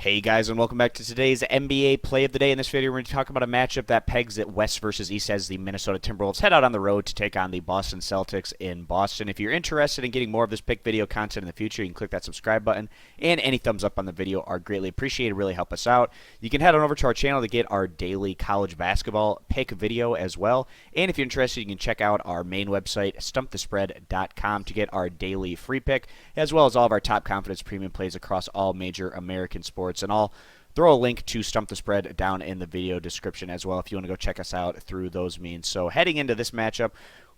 Hey guys, and welcome back to today's NBA Play of the Day. In this video, we're going to talk about a matchup that pegs it West versus East as the Minnesota Timberwolves head out on the road to take on the Boston Celtics in Boston. If you're interested in getting more of this pick video content in the future, you can click that subscribe button, and any thumbs up on the video are greatly appreciated, really help us out. You can head on over to our channel to get our daily college basketball pick video as well. And if you're interested, you can check out our main website, stumpthespread.com, to get our daily free pick, as well as all of our top confidence premium plays across all major American sports. And I'll throw a link to Stump the Spread down in the video description as well if you want to go check us out through those means. So heading into this matchup,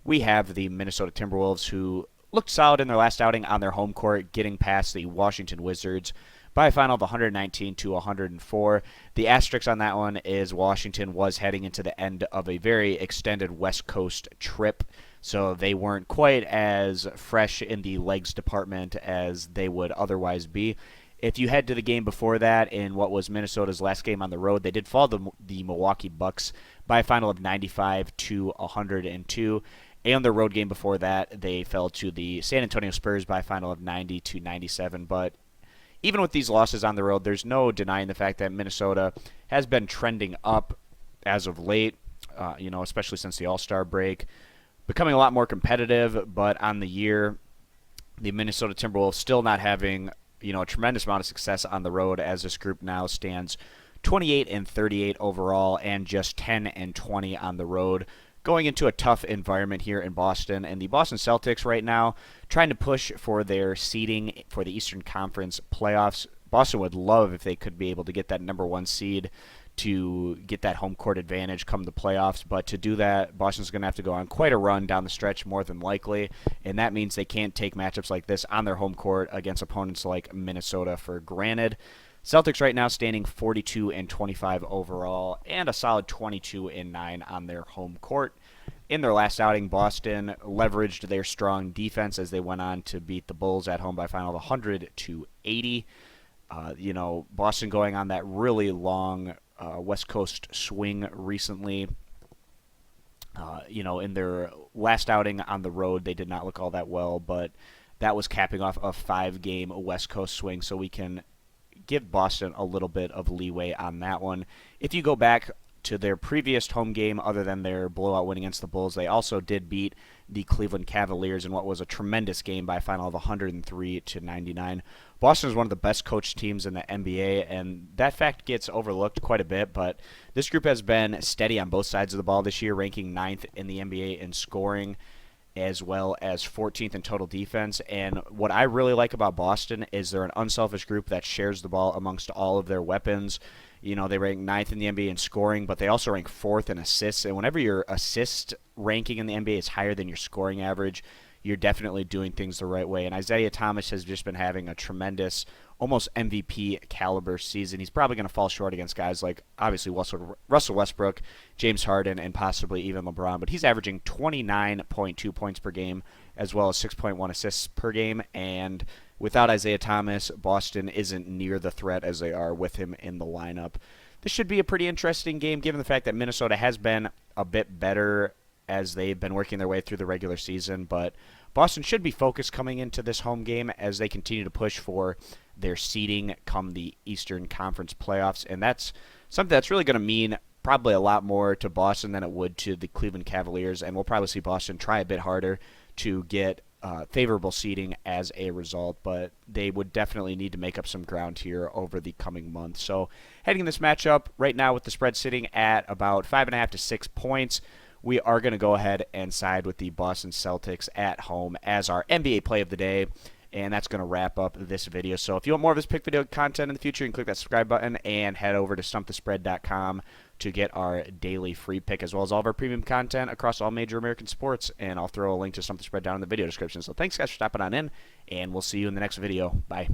we have the Minnesota Timberwolves, who looked solid in their last outing on their home court, getting past the Washington Wizards by a final of 119 to 104. The asterisk on that one is Washington was heading into the end of a very extended West Coast trip, so they weren't quite as fresh in the legs department as they would otherwise be. If you head to the game before that, in what was Minnesota's last game on the road, they did fall the Milwaukee Bucks by a final of 95 to 102. And their road game before that, they fell to the San Antonio Spurs by a final of 90 to 97. But even with these losses on the road, there's no denying the fact that Minnesota has been trending up as of late, especially since the All-Star break, becoming a lot more competitive. But on the year, the Minnesota Timberwolves still not having a tremendous amount of success on the road, as this group now stands 28-38 overall and just 10-20 on the road, going into a tough environment here in Boston. And the Boston Celtics right now trying to push for their seeding for the Eastern Conference playoffs. Boston would love if they could be able to get that number one seed to get that home court advantage come the playoffs. But to do that, Boston's going to have to go on quite a run down the stretch, more than likely. And that means they can't take matchups like this on their home court against opponents like Minnesota for granted. Celtics right now standing 42-25 overall and a solid 22-9 on their home court. In their last outing, Boston leveraged their strong defense as they went on to beat the Bulls at home by a final of 100-80. Boston going on that really long West Coast swing recently. In their last outing on the road, they did not look all that well, but that was capping off a 5-game West Coast swing, so we can give Boston a little bit of leeway on that one. If you go back to their previous home game, other than their blowout win against the Bulls, they also did beat the Cleveland Cavaliers in what was a tremendous game by a final of 103-99. Boston is one of the best coached teams in the NBA, and that fact gets overlooked quite a bit, but this group has been steady on both sides of the ball this year, ranking 9th in the NBA in scoring, as well as 14th in total defense. And what I really like about Boston is they're an unselfish group that shares the ball amongst all of their weapons. They rank 9th in the NBA in scoring, but they also rank 4th in assists. And whenever your assist ranking in the NBA is higher than your scoring average, you're definitely doing things the right way. And Isaiah Thomas has just been having a tremendous, almost MVP caliber season. He's probably going to fall short against guys like, obviously, Russell Westbrook, James Harden, and possibly even LeBron. But he's averaging 29.2 points per game, as well as 6.1 assists per game. And without Isaiah Thomas, Boston isn't near the threat as they are with him in the lineup. This should be a pretty interesting game, given the fact that Minnesota has been a bit better as they've been working their way through the regular season. But Boston should be focused coming into this home game as they continue to push for their seeding come the Eastern Conference playoffs. And that's something that's really going to mean probably a lot more to Boston than it would to the Cleveland Cavaliers. And we'll probably see Boston try a bit harder to get favorable seeding as a result, but they would definitely need to make up some ground here over the coming months. So heading in this matchup right now with the spread sitting at about 5.5 to 6 points, we are going to go ahead and side with the Boston Celtics at home as our NBA play of the day. And that's going to wrap up this video. So if you want more of this pick video content in the future, you can click that subscribe button and head over to stumpthespread.com to get our daily free pick, as well as all of our premium content across all major American sports. And I'll throw a link to Stump the Spread down in the video description. So thanks, guys, for stopping on in, and we'll see you in the next video. Bye.